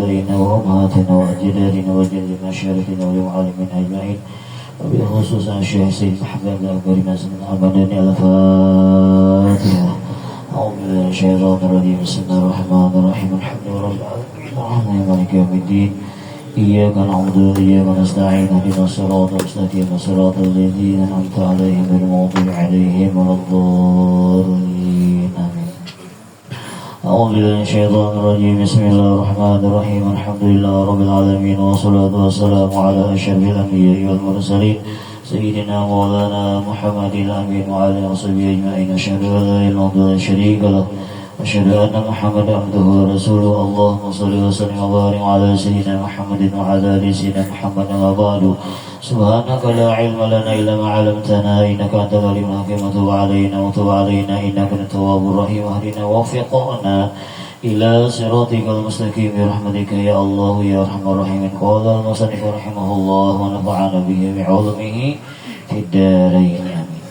آبائنا وأمهاتنا وأجدادنا وجد مشايخنا والمعلمين أجمعين وبخصوص الشيخ سيد محمد الأكبر ناصر الحمداني. الفاتحة. أعوذ بالله من الشيطان الرجيم. بسم الله الرحمن الرحيم. الحمد لله رب العالمين مالك يوم الدين. إياك نعبد وإياك نستعين اهدنا الصراط المستقيم صراط الذين أنعمت عليهم غير المغضوب عليهم ولا الضالين آمين. أعوذ بالله من الشيطان الرجيم. بسم الله الرحمن الرحيم. الحمد لله رب العالمين والصلاة والسلام على أشرف الأنبياء والمرسلين سيدنا مولانا محمد الأمين وعلى آله وصحبه أجمعين. أشهد أن لا إله إلا الله لا شريك له أشهد أن محمدا عبده ورسوله. اللهم صل وسلم وبارك على سيدنا محمد وعلى آل سيدنا محمد. وبعد سبحانك لا علم لنا إلا ما علمتنا إنك أنت العليم الحكيم. وتب علينا إنك أنت التواب الرحيم. واهدنا ووفقنا إلى صراطك المستقيم برحمتك يا الله يا أرحم الراحمين. قال المصنف رحمه الله ونفعنا به بعلمه في الدارين آمين.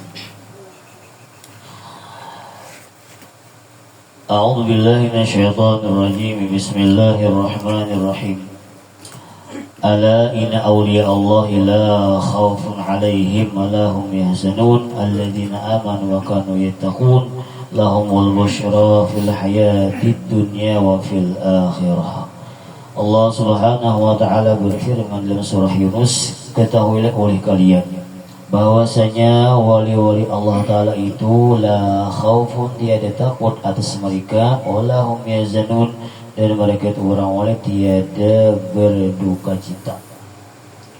أعوذ بالله من الشيطان الرجيم. بسم الله الرحمن الرحيم. ألا إن أولياء الله لا خوف عليهم ولا هم يحزنون الذين آمنوا وكانوا يتقون لهم البشرى في الحياة الدنيا وفي الآخرة. Allah Subhanahu wa Ta'ala berfirman dalam surah Yunus, ketahuilah oleh kalian bahwasanya wali-wali Allah Ta'ala itu la khaufun, tiada takut atas mereka, wala hum yazanun, dan mereka itu orang wali tiada berduka cita.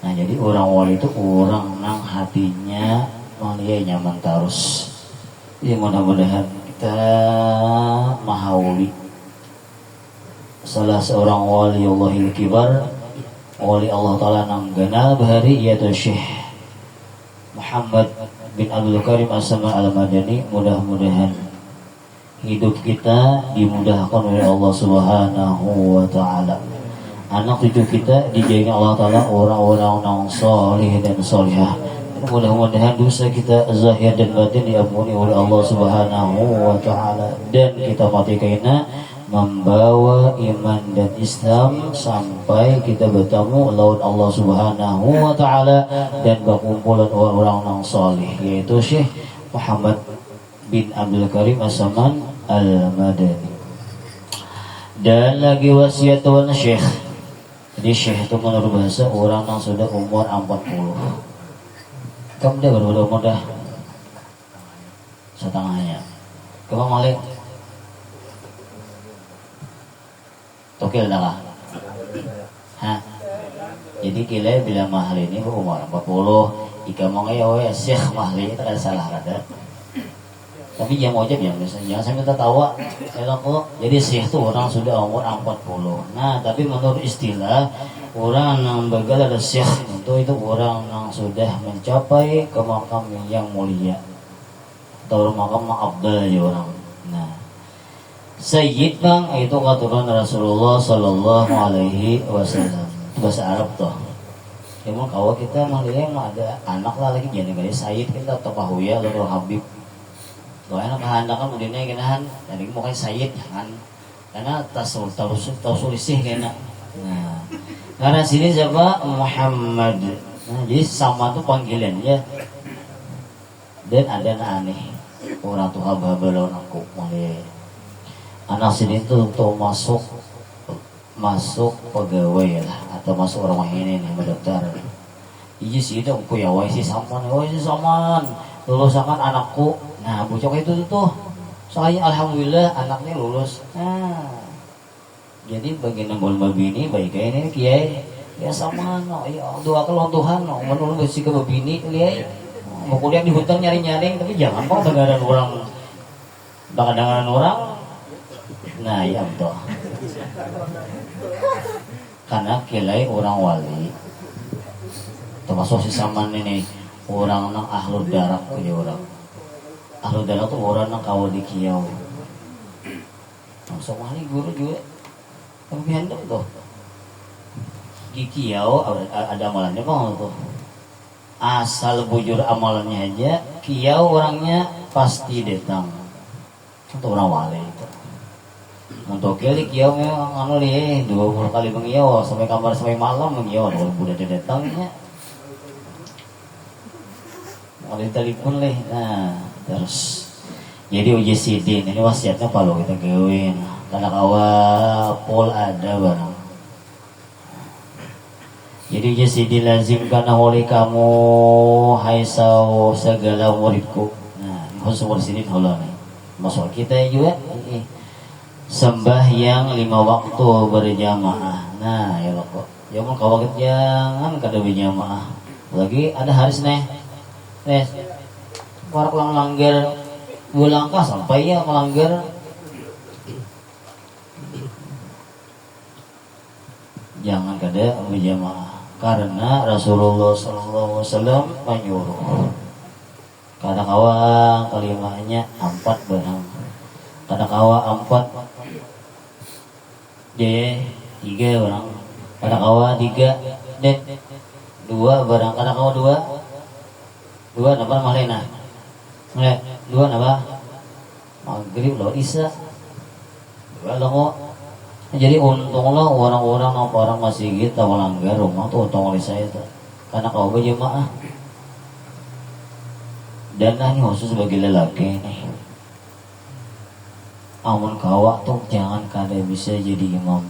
Nah, jadi orang wali itu orang nang hatinya malia nyaman terus. Jadi mudah-mudahan kita mahauli salah seorang wali Allahil kibar, wali Allah Ta'ala nang gana bahari, yaitu Syekh Muhammad bin Abdul Karim As-Saman Al-Madani. Mudah-mudahan hidup kita dimudahkan oleh Allah Subhanahu wa Ta'ala. Anak cucu kita dijaga Allah Ta'ala orang-orang yang salih dan salihah. Mudah-mudahan dosa kita zahir dan batin diampuni oleh Allah Subhanahu wa Ta'ala, dan kita mati kaina membawa iman dan Islam sampai kita bertemu lawan Allah Subhanahu wa Ta'ala dan berkumpulan orang-orang yang salih, yaitu Syekh Muhammad bin Abdul Karim As-Saman Al-Madani. Dan lagi wasiat tuan Syekh. Jadi Syekh itu menurut bahasa orang yang sudah umur 40. Kamu dia berapa umur dah? Setengahnya. Kamu malik tokil dah lah. Hah? Jadi kila bila mahal ini umur 40. Ika mongaya ya Syekh mahli itu ada salah kata. Tapi jangan wajib ya, jangan sampai kita tawa. Jadi Syekh itu orang sudah umur 40. Nah, tapi menurut istilah orang yang begal ada Syekh itu orang yang sudah mencapai ke makam yang mulia atau makam abdal ya orang. Nah, Sayyid bang itu katuran Rasulullah Sallallahu Alaihi Wasallam. Bahasa Arab toh. Emang kalau kita manggilnya emang ada anak lah lagi jadi kali Sayyid kita atau Pahuya lalu Habib. Kalau enak kehandakan udinnya ginahan, jadi mukanya Sayyid kan, karena tasulisih kena. Nah, karena sini siapa Muhammad. Nah, jadi sama tuh panggilan ya. Dan ada aneh orang tuh haba-haba lawan aku mulai. Anak sini tuh untuk masuk pegawai lah atau masuk rumah ini nih mendaftar. Iya sih itu aku ya wajib saman lulusakan anakku. Nah bocok itu tuh soalnya alhamdulillah anaknya lulus. Nah jadi bagian nembol babini baik kayak ini kiai ya sama no ya doa kalau Tuhan no menurut besi ke babini kiai mau kuliah di hutan nyari-nyaring tapi jangan kok dengaran orang. Nah ya betul. Karena kilai orang wali termasuk si saman ini orang nang ahlul darah punya orang. Ahlul darah tuh orang nang kawal di kiau. Langsung wali guru juga. Tapi handuk tuh. Di kiau ada amalannya kok tuh. Asal bujur amalannya aja, kiau orangnya pasti datang. Itu orang wali itu. Untuk kilik ya memang anu nih 20 kali mengiyo sampai kamar sampai malam mengiyo kalau udah datangnya. Mau telepon leh. Nah, terus jadi uji sidin ini wasiatnya kalau kita gawin karena kawa pol ada barang. Jadi uji sidin lazim karena oleh kamu hai sau segala muridku. Nah, khusus sidin holo nih. Masuk kita juga ini sembahyang 5 waktu berjamaah. Nah, ya kok. Ya mau kawa jangan kada berjamaah. Lagi ada haris nih. Para langgar 2 langkah sampai ya melanggar. Jangan kada berjamaah karena Rasulullah SAW menyuruh. Kada kawa kalimahnya 4 barang. Kada kawa 4 D 3 barang. Kada kawa 3 D 2 barang. Kada kawa 2 napa malena? Mulai 2 napa? Maghrib lawan isya. 2 longo. Jadi untunglah orang-orang orang masih gitu melanggar rumah tuh untung oleh saya tuh. Karena kau berjamaah. Dan ini khusus bagi lelaki nih. Amun kawa tuh jangan kada bisa jadi imam.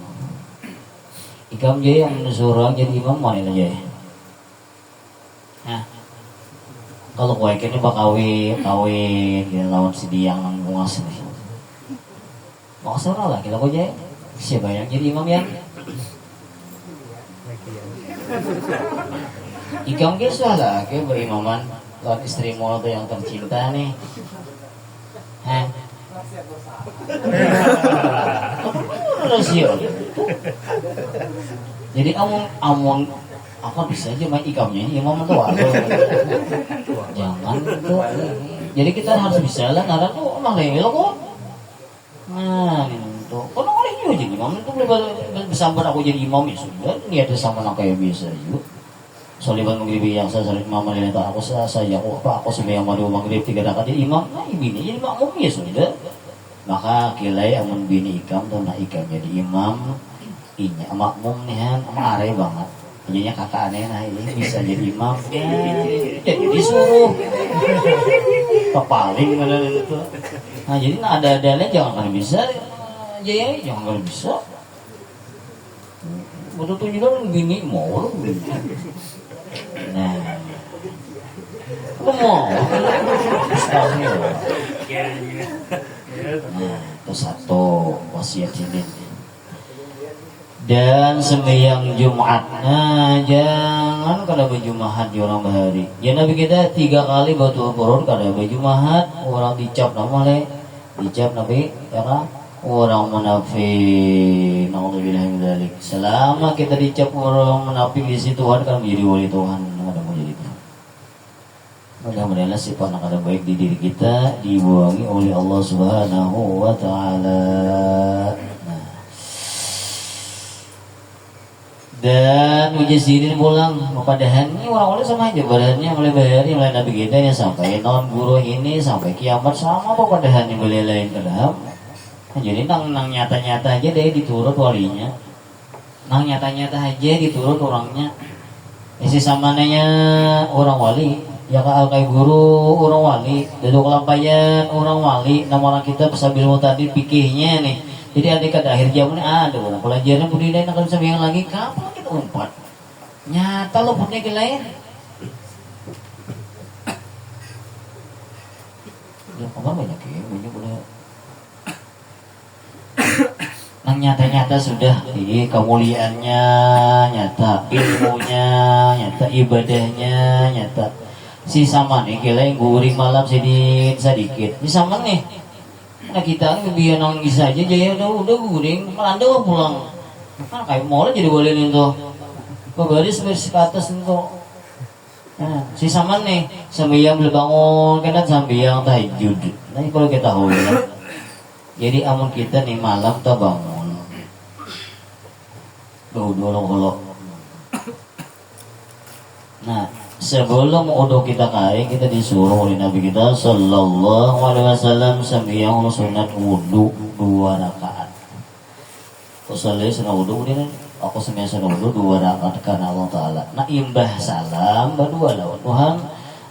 Ikam jaya yang surah jadi imam mana aja. Nah, kalau kau ini pak kawin dia lawan si diang nanggungas nih. Mau surah lah kita kau jaya. Siapa yang jadi imam ya? Ikam dia salah ke berimaman lawan istrimu tuh yang tercinta nih. Hah? Rahasia. Jadi amun apa bisa aja main ikamnya imam tuh jangan tuh. Jadi kita harus bisa lah nara tuh emang lewel kok. Nah, itu. Kalau oleh juga jadi imam itu bersambar aku jadi imam ya sudah. Ini ada sama nak kayak biasa juga. Soalnya maghrib yang saya saling mama dan aku saya aku sembahyang madu maghrib 3 rakaat jadi imam. Nah, bini jadi makmum ya sudah. Maka kilai amun bini ikam tuh nak ikam jadi imam. Inya makmum nih kan marah banget. Jadinya kakak aneh nah ini bisa jadi imam. Jadi disuruh kepaling mana itu. Nah jadi ada-adanya jangan bisa. Jaya jangan kalau bisa. Betul juga bini mau. Nah, mau. Nah, itu satu wasiat ini. Dan sembahyang Jumat. Nah, jangan kada berjumahat di orang bahari. Ya Nabi kita 3 kali batu purun kada berjumahat orang dicap nama le. Dicap Nabi ya kan? Orang munafik. Nauzubillah min dzalik. Selama kita dicap orang munafik di situ Tuhan kan menjadi wali Tuhan. Ada mau jadi itu. Mudah-mudahan sifat yang ada baik di diri kita dibuangi oleh Allah Subhanahu wa taala. Dan uji sidin pulang padahan ini orang-orang sama aja badannya mulai bayari mulai Nabi kita ya sampai non guru ini sampai kiamat sama apa padahan yang boleh lain kedam. Jadi nang nyata-nyata aja deh diturut walinya. Nang nyata-nyata aja diturut orangnya. Isi samananya orang wali, ya kayak guru orang wali, duduk lampayan orang wali, nama orang kita sambil tadi pikirnya nih. Jadi adik pada akhir zaman ada orang pelajaran budidaya nak bisa bilang lagi kapan kita umpat. Nyata lo punya lain. Ya kamar banyak ya, banyak udah. Nang nyata-nyata sudah di kemuliaannya nyata, ilmunya nyata, ibadahnya nyata. Si sama nih kelain guring malam sedikit. Si sama nih. Nah kita biar nangis aja jaya udah guring melanda pulang. Kan kayak mau jadi boleh itu. Baris bersih ke atas itu. Nah, si sama nih sembahyang berbangun kan sembahyang tahajud. Nah kalau kita tahu ya. Jadi amun kita nih malam kita bangun. Dulu. Nah, sebelum udah kita kaya kita disuruh oleh Nabi kita Sallallahu Alaihi Wasallam sembahyang sunat wudu 2 rakaat. usolli sunah wudu dia aku semia sunah wudu 2 rakaat karena Allah Ta'ala. Nah imbah salam berdua lawan Tuhan.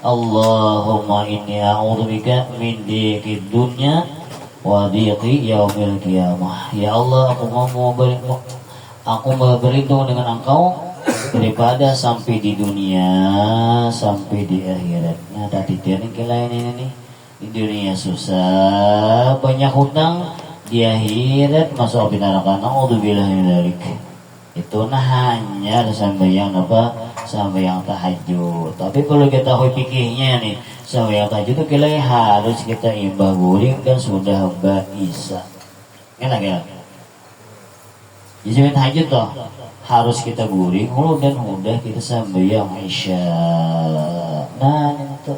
Allahumma inni a'udzubika min diqid dunya wa diqi yaumil qiyamah. Ya Allah, aku mau berlindung dengan Engkau daripada sampai di dunia, sampai di akhirat. Nah tadi dia ini di dunia susah, banyak hutang, di akhirat masuk api neraka. Naudzubillah min dzalik. Itu nah hanya sambayang apa? Sambayang tahajud. Tapi kalau kita tahu fikihnya nih, sambayang tahajud itu kita harus kita imbah guring dan sudah isya. Enak ya? Jadi tahajud toh harus kita guring dan udah kita sambayang isya. Nah itu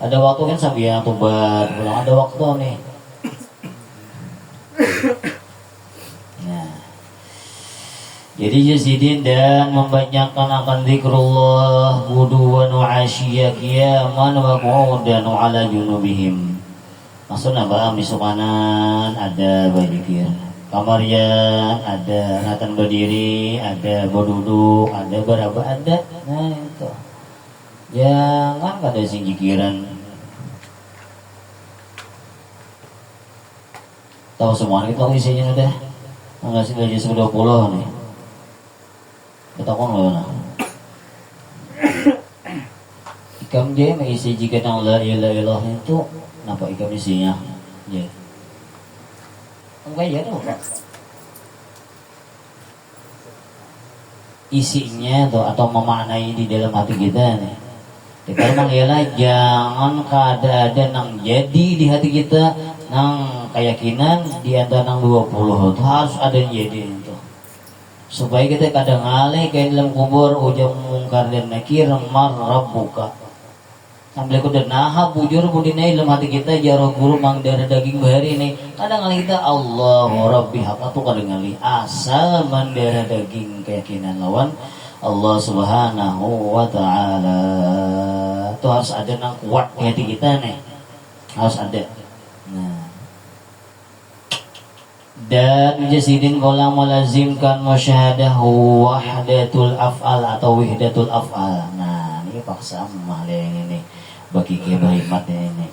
ada waktu kan sambayang tobat, pulang ada waktu nih. Nah, jadi jazidin dan membanyakkan akan zikrullah buduwan wa asyiya qiyaman wa qu'udan ala junubihim. Maksudnya apa? Misukanan ada berzikir, kamarian ada, natan berdiri ada, berduduk ada, berapa ada. Nah itu jangan ada singkiran. Tahu semua kita isinya udah nggak sih gaji 20 nih kita kok nggak ikam dia mengisi jika nang la ilaha illallah itu kenapa ikam isinya ya enggak ya tuh Pak isinya tuh atau memaknai di dalam hati kita nih kita mengira jangan ada nang jadi di hati kita nang keyakinan di antara nang 20 itu harus ada yang jadi itu supaya kita kadang ngalih kayak dalam kubur ujung mungkar dan nakir mar rabbuka sambil kuda naha bujur budinai dalam hati kita jarah guru mang darah daging bahari ini kadang ngalih kita Allahu Rabbi haka tuh kadang ngalih asal mandara daging keyakinan lawan Allah Subhanahu wa Ta'ala itu harus ada nang kuat di hati kita nih harus ada. Nah dan jasidin kolam melazimkan musyahadahu wahdatul af'al atau wihdatul af'al. Nah ini paksa mahal ini nih bagi kebaimat ini.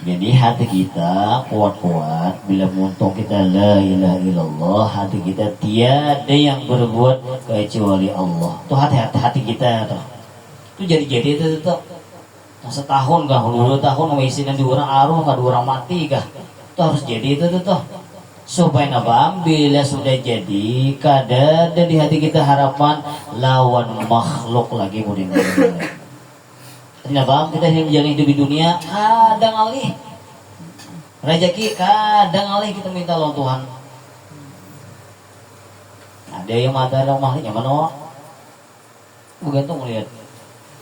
Jadi hati kita kuat-kuat bila muntung kita la ilaha illallah, hati kita tiada yang berbuat kecuali Allah. Tuh hati kita tuh. Itu jadi itu tuh. Nah, setahun kah, 2 tahun ngisinan di orang aruh kah, 2 orang mati kah. Itu harus jadi itu tuh. Supaya nabam bila sudah jadi kada ada di hati kita harapan lawan makhluk lagi mudin. Nabam kita yang menjalani hidup di dunia kadang alih rezeki kadang alih kita minta lawan Tuhan. Ada yang mata ada makhluknya mana? Bukan tuh melihat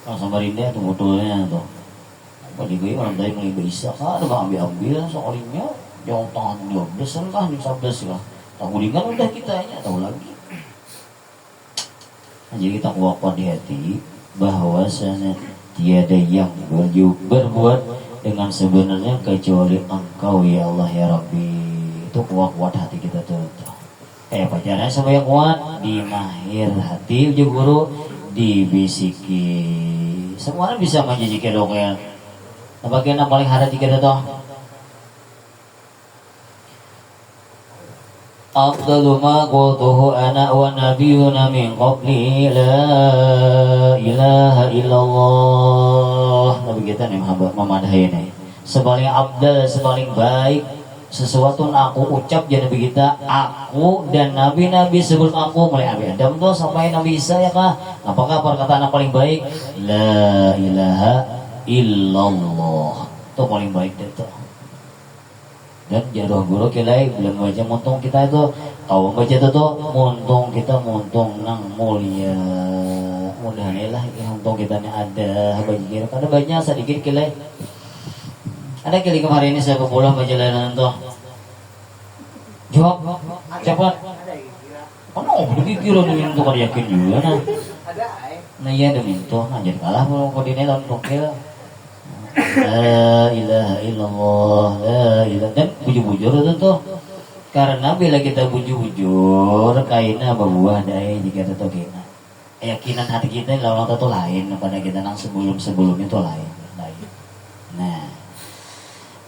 kalau Samarinda tuh botolnya tuh. Bagi gue orang tadi mulai bisa ada ambil soalnya. Yang tangan 12 kan 15 lah. Tahu dengan udah kita hanya tahu lagi. Nah, jadi kita kuat di hati bahwasanya tiada yang berbuat dengan sebenarnya kecuali Engkau ya Allah ya Rabbi. Itu kuat hati kita tuh. Kayak pacarnya sama yang kuat di mahir hati uji guru dibisiki. Semuanya bisa menjijiki dong ya. Nah, bagian yang paling hati kita tuh. Afdalu ma qultuhu ana wa nabiyuna min qabli la ilaha illallah. Nabi kita nih memadahi nih. Sepaling abdal, sepaling baik sesuatu yang aku ucap jadi Nabi kita, aku dan nabi-nabi sebelum aku mulai Nabi Adam tuh sampai Nabi Isa ya kah. Apakah perkataan yang paling baik? La ilaha illallah. Itu paling baik itu. Dan jaruh guru kilai belum baca muntung kita itu kau baca itu tuh muntung kita muntung nang mulia mudah-mudahan ya muntung kita ini ada bagi kira ada banyak sedikit kilai ada kali kemarin ini saya pulang perjalanan tuh jawab cepat oh begitu nih untuk yakin juga nah iya demi itu nah jadi kalah belum koordinat untuk kira La ilaha illallah, la ilaha. Dan bujur-bujur itu tuh Karena bila kita bujur kaina berbuah dari jika tetap kina. Keyakinan hati kita lawan itu lain pada kita nang sebelum itu lain. Nah,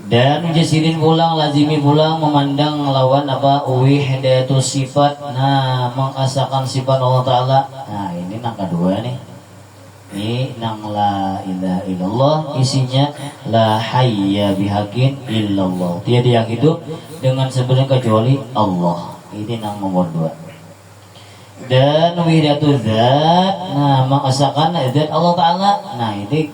dan jasirin pulang, lazimi pulang memandang lawan apa wihdatus sifat. Nah, mengasakan sifat Allah Ta'ala. Nah, ini nang kedua nih. Ini nang la ilaha illallah, isinya la hayya bihaqin illallah. Tiada yang hidup dengan sebenarnya kecuali Allah. Ini nang nomor 2. Dan wihdatul zat, nah mengasakan zat Allah Ta'ala. Nah, ini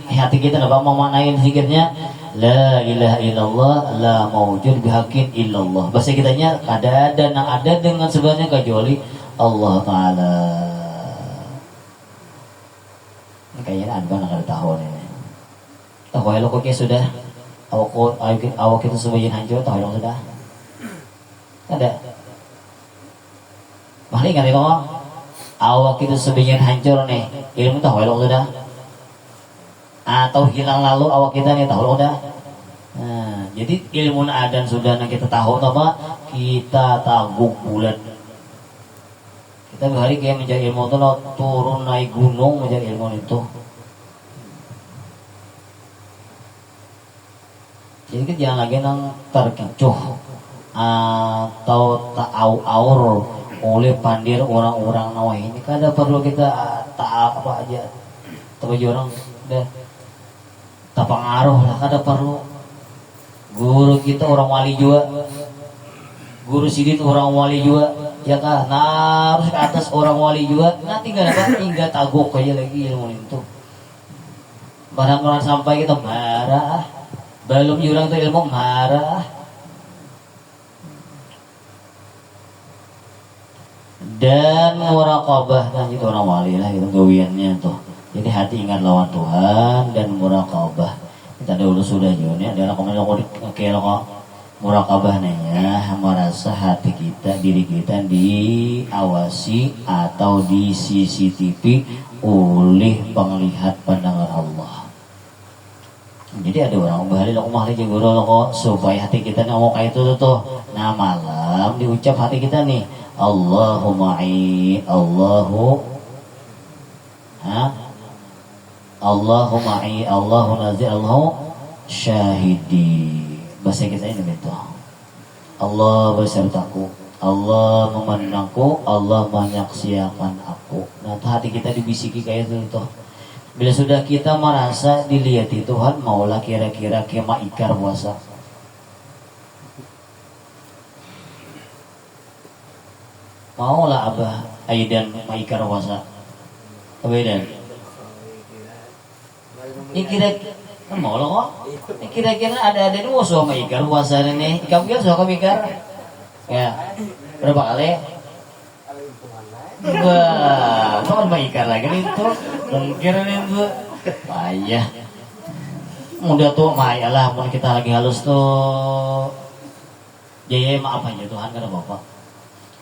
hati kita apa mau manain zikirnya la ilaha illallah la maujud bihaqin illallah. Bahasa kitanya ada dengan sebenarnya kecuali Allah Ta'ala. Kayaknya ada nggak tahun ini. Tahu lo kok sudah awak kita sebagian hancur tahu lo sudah. Ada. Bahkan ingat itu awak kita sebagian hancur nih. Ilmu tahu lo sudah. Atau hilang lalu awak kita nih tahu lo sudah. Nah, jadi ilmu adan sudah kita tahu apa? Kita tanggung bulan. Kita hari kayak mencari ilmu itu turun naik gunung mencari ilmu itu. Jadi kita jangan lagi nang terkecoh atau ta'aur oleh pandir orang-orang nawah ini. Kada perlu kita tak apa aja. Tapi orang dah tak pengaruh lah. Kada perlu. Guru kita orang wali juga. Guru sidin orang wali juga. Ya kan, nah harus ke atas orang wali juga. Nah tinggal apa? Tinggal taguk aja lagi ilmu itu. Barang-barang sampai kita marah. Belum jurang tuh ilmu marah. Dan muraqabah, nah itu orang wali lah itu gawiannya tuh. Jadi hati ingat lawan Tuhan dan muraqabah. Kita dulu sudah juga adalah komen kok muraqabah nanya merasa hati kita, diri kita diawasi atau di CCTV oleh penglihat pandangan Allah. Jadi ada orang bahari lo mahli guru lo supaya hati kita ngomong kayak itu tuh. Nah malam diucap hati kita nih Allahuma'i Allahu Allahuma'i Allahu nazir Allahu syahidi. Bahasa kita ini betul. Allah besertaku, Allah memandangku, Allah menyaksikan aku. Nah hati kita dibisiki kayak itu tuh. Bila sudah kita merasa dilihati Tuhan, maulah kira-kira kema ikar puasa. Maulah Abah Aidan maikar puasa. Aidan. Ini kira-kira mau lo kok? Ini kira-kira ada ini mau suami maikar puasa ini. Kamu kira suami maikar? Ya. Berapa kali? Wah, kamu maikar lagi nih tuh. Mungkin itu payah. Udah tuh mayalah pun kita lagi halus tuh. Ya maaf aja Tuhan karena Bapak.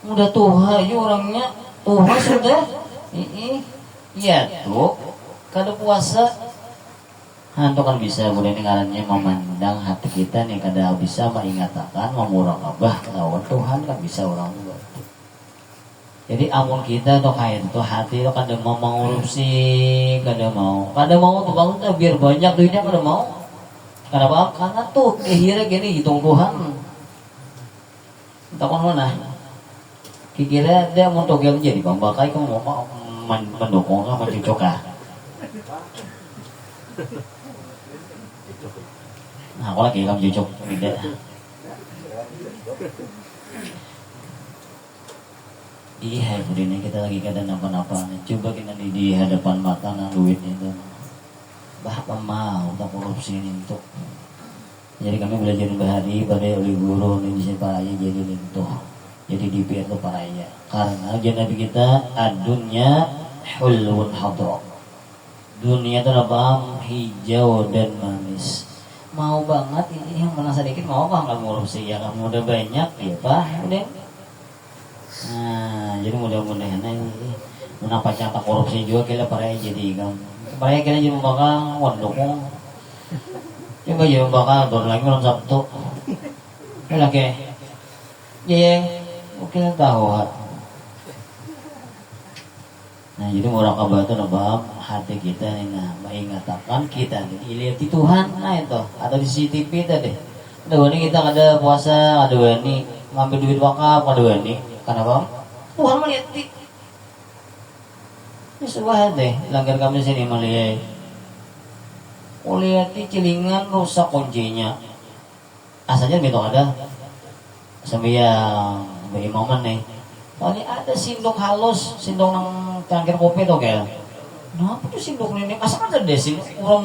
Udah Tuhan aja orangnya Tuhan sudah. Iya tuh. Kada puasa. Itu kan bisa mulai ngarannya memandang hati kita nih kada bisa mengatakan memuraqabah lawan Tuhan kan bisa orang tua. Jadi amun kita tuh kayak itu hati itu kada mau mengurupsi, kada mau tuh bangun tuh biar banyak duitnya kada mau. Kenapa? Karena tuh akhirnya gini hitung Tuhan. Takon mana? Kira dia mau togel jadi bang bakai kamu mau mendukung kah mencocok kah? Nah, aku lagi kamu cocok tidak. Iya, ini kita lagi kada napa-napa. Coba kita di hadapan mata nang duit itu. Bahkan mau tak korupsi ini untuk. Jadi kami belajar bahari pada oleh guru di sini paraya jadi itu. Jadi di biar itu paraya. Karena Nabi kita adunya hulun hadra. Dunia itu apa? Hijau dan manis. Mau banget ini yang mana sedikit mau apa nggak ngurusi ya kamu udah banyak ya pak udah. Nah jadi mudah-mudahan ini menapa cata korupsi juga kita paraya jadi kamu. Paraya kita jadi bakal wandukung. Coba jadi bakal turun lagi malam Sabtu. Lagi yang mungkin tahu. Nah jadi muraqabah itu nabab hati kita nih, nah mengatakan kita nih lihat di Tuhan, nah itu atau di CCTV tadi. Ada wani kita ada puasa, ada wani ngambil duit wakaf, ada wani kenapa? Tuhan melihat di ini sebuah deh langgar kami sini melihat, lihat di cilingan rusak kuncinya, asalnya gitu ada sampai yang berimaman nih. Tadi ada sindok halus, sindok nang cangkir kopi tuh kayak. Nah, apa tuh sindok ini? Masa kan ada sindok orang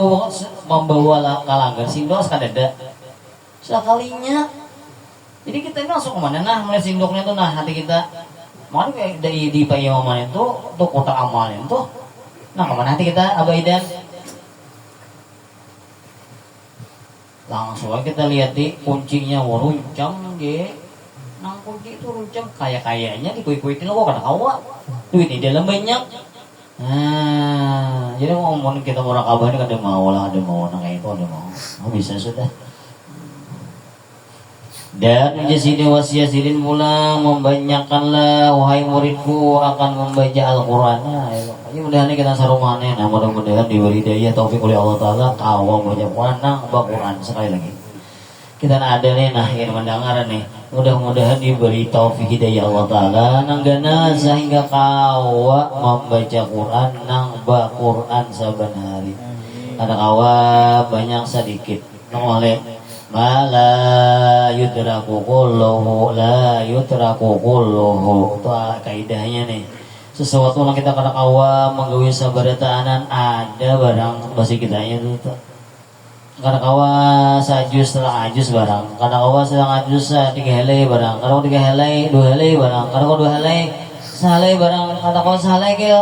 membawa kalanggar sindok sekali ada. Sekalinya. Jadi kita ini langsung kemana? Nah, mulai sindoknya tuh, nah hati kita. Mana kayak dari di payaman itu, tuh kotak amal itu. Nah, kemana hati kita abaidan? Langsung kita lihat di kuncinya waruncam ge. Nang kunci itu runcang kaya-kayanya di kuih-kuihin lo kok kada kawa duit di dalam banyak. Nah jadi mau ngomongin kita muraqabah ini kada mau lah, ada mau nang kayak itu ada mau bisa sudah. Dan menjadi wasiyatin pula membanyakkanlah wahai muridku akan membaca Al-Quran. Nah ini mudah-mudahan kita sarumane, nah mudah-mudahan diberi hidayah taufik oleh Allah Ta'ala kawal baca Quran nang Quran sekali lagi kita ada nih, nah ingin mendengar nih, mudah-mudahan diberi taufik hidayah Allah Ta'ala nanggana sehingga kawa membaca Quran nang ba Quran saban hari. Ada kawa banyak sedikit nang oleh mala yudraku kulluhu la yutraku kulluhu. Itu kaidahnya nih, sesuatu yang kita kada kawa menggawi sabaratanan ada barang bahasa kitanya itu kada kawa sajus setelah ajus barang, kada kawa sedang ajus 3 helai barang, kada kawa 3 helai 2 helai barang, kada kawa 2 helai sahalai barang, kada kawa sahalai kaya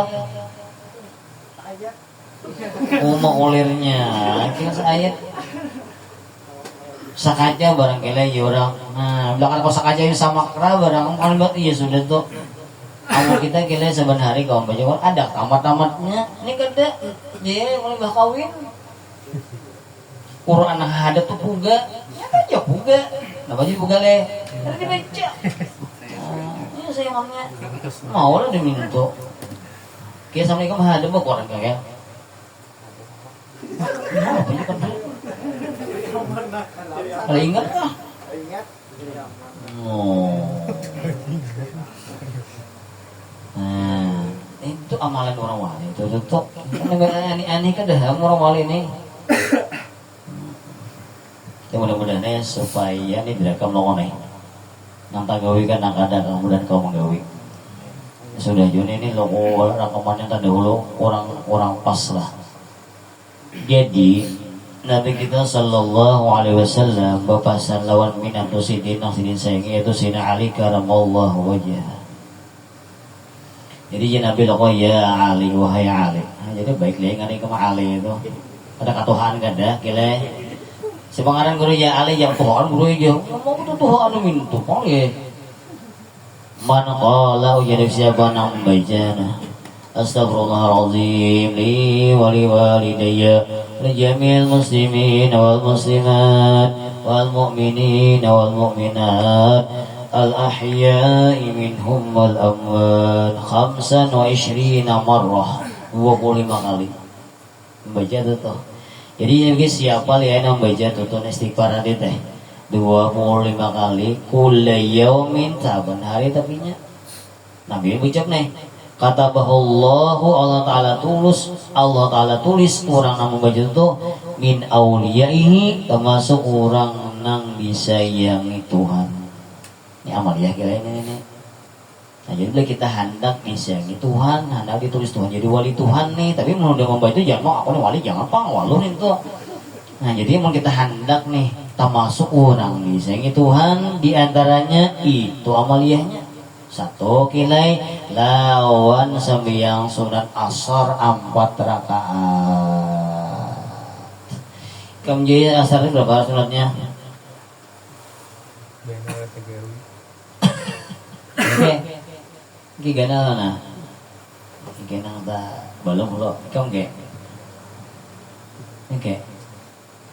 uma ulirnya kaya sayat sakaja barang kaya ya orang. Nah bila kada kawa sakaja yang sama kera barang kan buat iya sudah tuh amal kita kaya saban hari kawan baca ada tamat-tamatnya ini kada jadi mulai kawin Quran ada tuh puga, ya aja puga, kenapa jadi puga le? Ada dibaca. Ini saya ngomongnya mau lah diminta. Kaya assalamualaikum ada mau Quran kayak. Kalau ingat kah? Ingat. Oh. Nah, itu amalan orang wali itu tuh. Aneh kan dah orang wali ini. Ya mudah-mudahan supaya ini tidak kamu nih nang tagawi kan nang kada kemudian kau menggawi sudah Juni ini lo rakamannya tanda dahulu orang pas lah. Jadi Nabi kita Sallallahu Alaihi Wasallam bapasan lawan minatu sidin nang sidin sayangi yaitu Sina Ali karamallahu wajah. Jadi Nabi lo ya Ali wahai Ali. Nah, jadi baik lihat ngani kema Ali itu ada katuhan kada kile. Sepangaran guru ya Ali yang Tuhan guru ya mau itu Tuhan minta boleh. Mana qala ujar siapa nang bacana. Astaghfirullahaladzim li wa li walidayya li jamil muslimin wal muslimat wal mu'minin wal mu'minat al ahya'i minhum wal amwat 25 marrah 25 kali membaca itu tuh. Jadi siapa lihat yang baca tutun istighfar tadi teh 25 kali kulayaumin saban hari tapinya Nabi ucap nih kata bahullahu Allah Ta'ala tulis orang yang membaca itu min awliyaihi termasuk orang nang disayangi Tuhan. Ini amal ya kira ini. Nah jadi bila kita hendak disayangi Tuhan, hendak ditulis Tuhan jadi wali Tuhan nih. Tapi mau udah membaca itu jangan mau aku nih wali jangan pangwalun itu. Nah jadi mau kita hendak nih termasuk orang disayangi Tuhan, diantaranya itu amaliyahnya. 1 kilai lawan sembahyang sunat asar 4 rakaat. Kemudian asar itu berapa sunatnya? Gigana na. Gigana ta balong lo. Kau ge. Oke.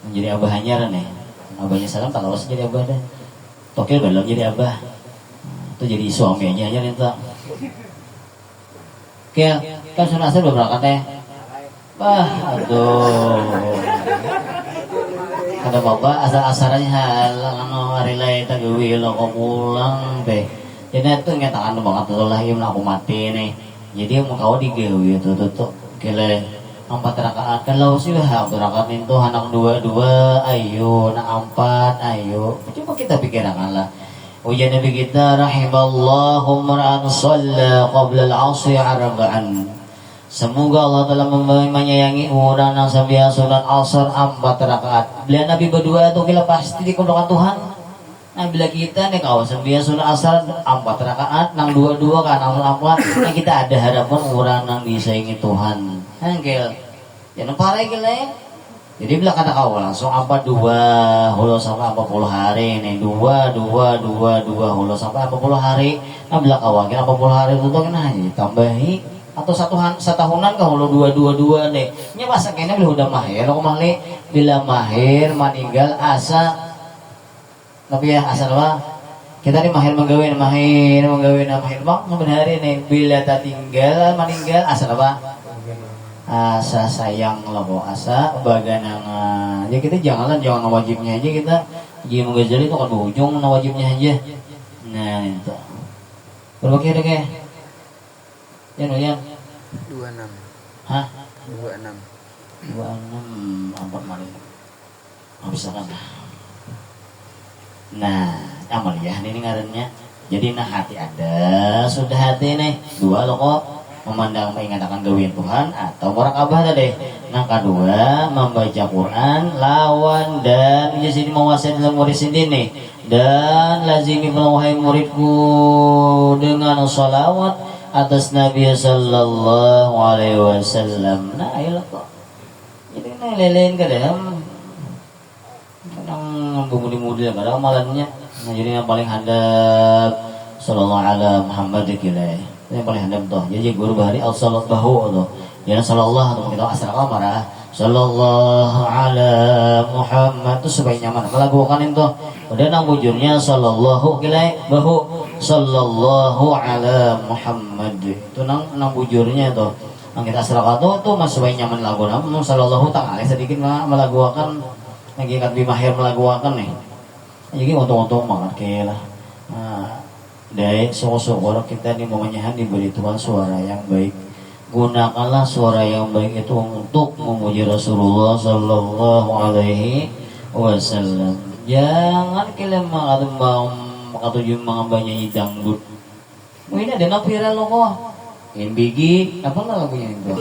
Menjadi abah hanyar nih. Abahnya salam tak kalau jadi abah dah. Tokil balong jadi abah. Itu jadi suaminya aja minta. Kel, kan sunnah asar udah berangkat ya. Aduh. Kada bapak asar-asarannya halang hari lain tagawi lo kok pulang teh. Jadi itu ngetakan banget tuh lah yang aku mati nih. Jadi mau kau digawi itu tuh kele 4 rakaat kan lawas sih 4 rakaat itu anak 2 ayo nak 4 ayo. Coba kita pikirkan lah. Ujian Nabi kita rahimallahu mar'an shalla qabla al-'asri arba'an. Semoga Allah telah menyayangi orang yang sambil salat asar 4 rakaat. Bila Nabi berdua itu kita pasti dikundukan Tuhan. Nah bila kita nih kawan sambil salat asar 4 rakaat, nang 2 kan nang 4, nah kita ada harapan orang yang disayangi Tuhan. Angkel, jangan parah gila ya. Jadi bila kata kau langsung 42 hulu sampai 40 hari nih 2 hulu sampai 40 hari. Nah bila kau kira 40 hari itu kan aja tambahi atau setahunan kau hulu 2 deh. Nya masa kayaknya bila udah mahir, kau mahli bila mahir meninggal asa. Tapi ya asa apa? Kita nih mahir menggawin mahir bang sebenarnya nih bila tak tinggal meninggal asa apa? Asa sayang lah kok asa bagian yang ya kita jangan wajibnya aja kita jadi menggajari itu kan ujung wajibnya aja. Nah itu berapa kira deh ya 26 hah 26 4 kali habis kan. Nah amaliyah ini ngarannya jadi nah hati ada sudah hati nih 2 lo kok memandang mengingatkan gawin Tuhan atau murakabah tadi. Yang kedua membaca Quran lawan dan jadi menguasai dalam murid sendiri dan lazimi wahai muridku dengan salawat atas Nabi sallallahu alaihi wasallam. Nah ayolah kok jadi nah lelein ke dalam kadang bumudi-mudi kadang malamnya. Nah jadi yang paling hadap sallallahu ala Muhammad kilai yang paling handam tuh jadi guru bahari al-salat bahu tuh ya sallallahu atau kita asal kamar sallallahu ala Muhammad tuh supaya nyaman melakukan itu udah nang bujurnya sallallahu kilai bahu sallallahu ala Muhammad itu nang bujurnya tuh nang kita asal tuh mas supaya nyaman lagu namun sallallahu tak alih sedikit melakukan lagi kat bimahir melakukan nih jadi untung-untung banget kayak lah. Nah dari syukur kita nih memenyahan diberi Tuhan suara yang baik. Gunakanlah suara yang baik itu untuk memuji Rasulullah Sallallahu Alaihi Wasallam. Jangan kalian makatuju mengambanyi dangdut. Ini ada viral lo kok. Yang bigi apa lah lagunya itu?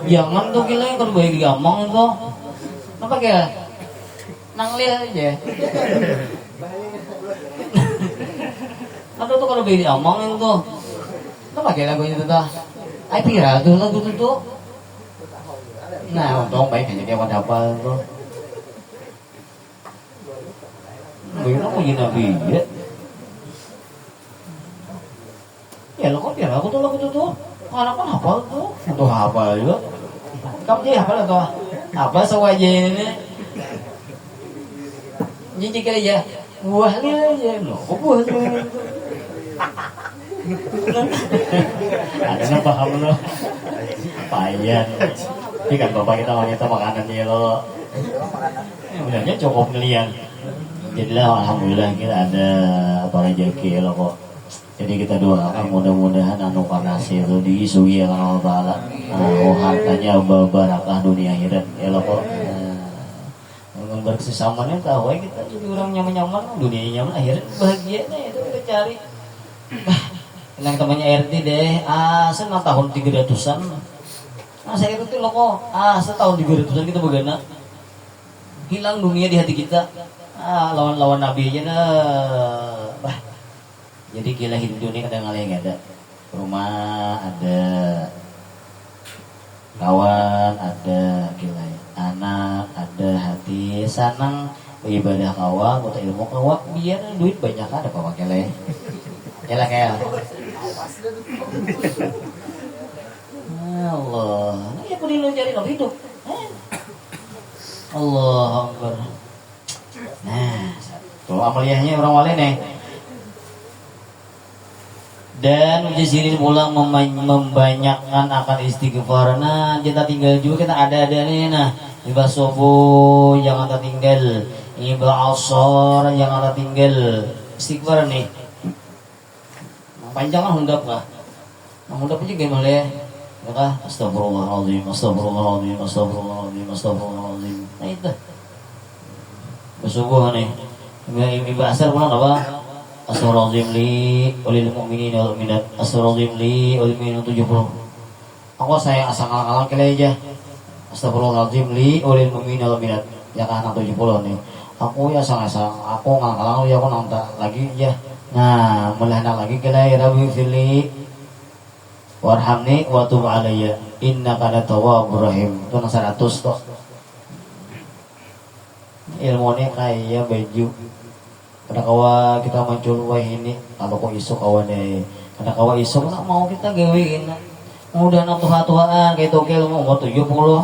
Jangan tuh kalian kalau baik digamang itu. Apa kira? Nanglil aja. Atau tuh kalau beli omongin tuh, tuh pakai lagu itu tuh, ay viral tuh lagu itu tuh. Nah untung baik aja dia pada apa tuh. Begini aku jadi nabi ya. Ya lo kok aku tuh lagu itu tuh, anak kan hafal tuh, itu hafal juga. Kamu jadi hafal atau apa sewaja ini? Jadi kira aja, buah lila aja, lo kok buah lila? Ada yang paham lo payah ini kan bapak kita wanita makanannya lo sebenarnya cukup ngeliat jadilah alhamdulillah kita ada apa rezeki lo kok jadi kita doakan mudah-mudahan anu karnasi itu diisui ya Allah Ta'ala hartanya barakah dunia akhirat ya lo kok berkesesamannya tahu kita jadi orang nyaman-nyaman dunia nyaman akhirat bahagianya itu kita cari. Yang temannya RT deh, senang tahun 300-an. Saya itu loh kok, setahun 300-an kita bagaimana? Hilang dunia di hati kita. Lawan-lawan Nabi aja dah. Jadi gila hidup dunia kadang-kadang nggak ada. Rumah ada, kawan ada, gila anak ada, hati senang beribadah kawan, untuk ilmu kawan, biar duit banyak ada apa pakai ya lah kayak Allah, ya perlu lo cari lo hidup. Allah Akbar. Nah, tuh amaliyahnya orang wali nih. Dan ujizirin pulang membanyakkan akan istighfar. Nah kita tinggal juga kita ada nih. Nah ibadah subuh jangan tertinggal, ibadah asar jangan tertinggal. Istighfar nih panjang lah hundap lah. Nah hundap aja gimana ya? Maka astagfirullahaladzim, astagfirullahaladzim, astagfirullahaladzim, astagfirullahaladzim. Nah itu bersubuh nih. Ibadah asar pulang apa? Astagfirullahaladzim li ulil mu'minin wal mu'minat. Astagfirullahaladzim li ulil mu'minin 70. Aku sayang asal ngalang-ngalang kali aja. Astagfirullahaladzim li ulil mu'minin wal mu'minat. Ya kan 70 nih. Aku ya asal-asal aku ngalang-ngalang ya aku nonton lagi ya. Nah, mulai lagi kali Rabbi fili warhamni wa tub alayya innaka antat-tawwabur rahim. Itu 100 toh. Ilmunya kayak baju. Kada kawa kita muncul wah ini kalau kok isuk kawan deh. Kada kawa isuk nak mau kita gawein. Udah nak tua-tuaan kayak tokel mau 70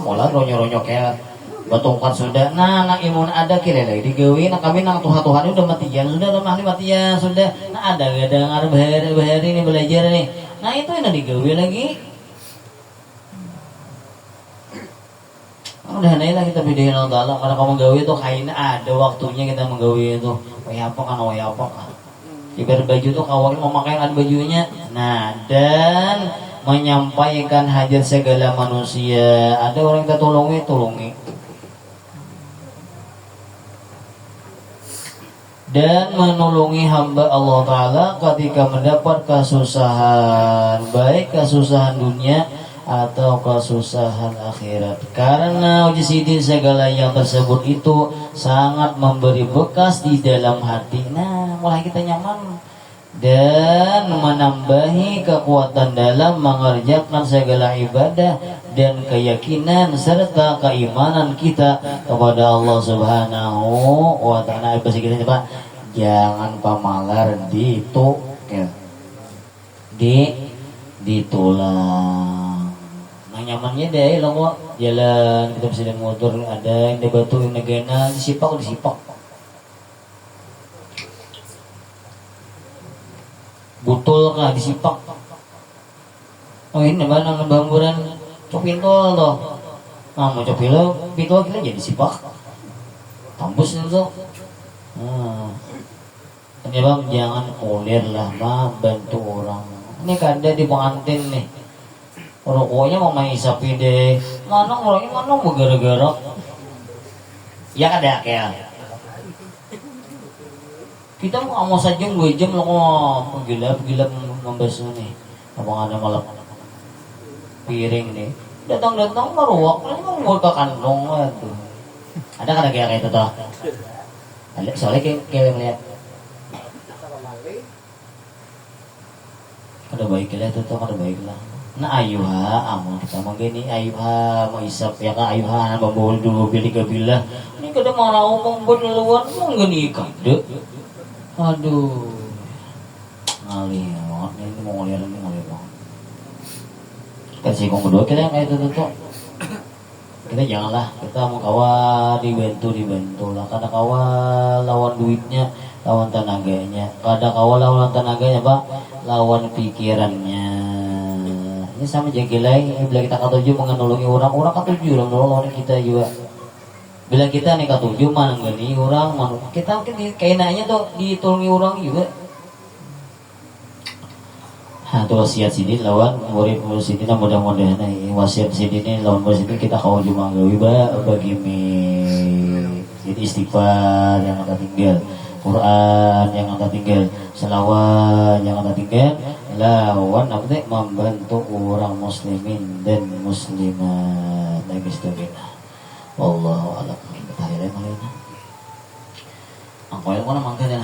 malah ronyo-ronyo kayak batungkan sudah. Nah nak ilmu ada kira lagi digawein. Nak kami nak tuha-tuhan udah matian sudah lemah nih matian sudah. Nah ada ngarep bahari ini belajar nih. Nah itu yang digawe lagi. Udah naik lah kita bedain Allah Ta'ala. Karena kamu gawe itu kain ada waktunya kita menggawe itu. Waya apa kan waya apa kan. Ibarat baju tuh kawan memakai ada bajunya. Nah dan menyampaikan hajat segala manusia. Ada orang kita tolongi. Dan menolongi hamba Allah Ta'ala ketika mendapat kesusahan. Baik kesusahan dunia atau kesusahan akhirat. Karena ujisidin segala yang tersebut itu sangat memberi bekas di dalam hati. Nah mulai kita nyaman dan menambahi kekuatan dalam mengerjakan segala ibadah dan keyakinan serta keimanan kita kepada Allah Subhanahu wa Ta'ala. Bahasa kita Pak, jangan pamalar ditulang. Nah nyamannya deh lo kok jalan kita bisa dengan motor ada yang di batu yang negena disipak. Butul kah disipak. Oh ini mana ngebamburan copintol toh. Nah mau copilo pintol kita jadi sipak. Kampus itu. Nah. Ini bang jangan kulir lah mah bantu orang. Ini kada di pengantin nih. Rokoknya mau main sapi deh. Mana orangnya mana gara-gara. Ya kada kayak. Kita mau saja 2 jam lo kok gila membasuh nih. Abang ada malam piring nih. Datang maruak, ini mau buat ke kantong tuh. Ada kada kayak itu toh. Ada soalnya kayak lihat. Kada baik lah itu toh, kada baik lah. Nah ayuha amun kita mau gini ayuha mau isap ya kak ayuha membawa dulu pilih kabilah ini kada mau membuat leluan mau gini kada aduh ngalih ini mau ngaliran ini ngalih banget kasih kong kedua kita yang kayak itu tuh kita janganlah kita mau kawa dibantu lah kada kawa lawan duitnya lawan tenaganya kada kawa lawan tenaganya pak lawan pikirannya. Ini sama jagilai bila kita katuju mengenolongi orang katuju lah menolong kita juga. Bila kita nih katuju mana gini orang kita mungkin kainanya tuh ditolongi orang juga. Nah tuh wasiat sidin lawan murid sidin mudah-mudahan wasiat sidin lawan murid sidin kita kau cuma gawi bagi jadi istighfar yang ada tinggal Quran yang ada tinggal selawat yang ada tinggal lawan apa teh membantu orang muslimin dan muslimat lagi sebagainya. Wallahu a'lam. Kita hilang malina. Angko yang mana mangkanya.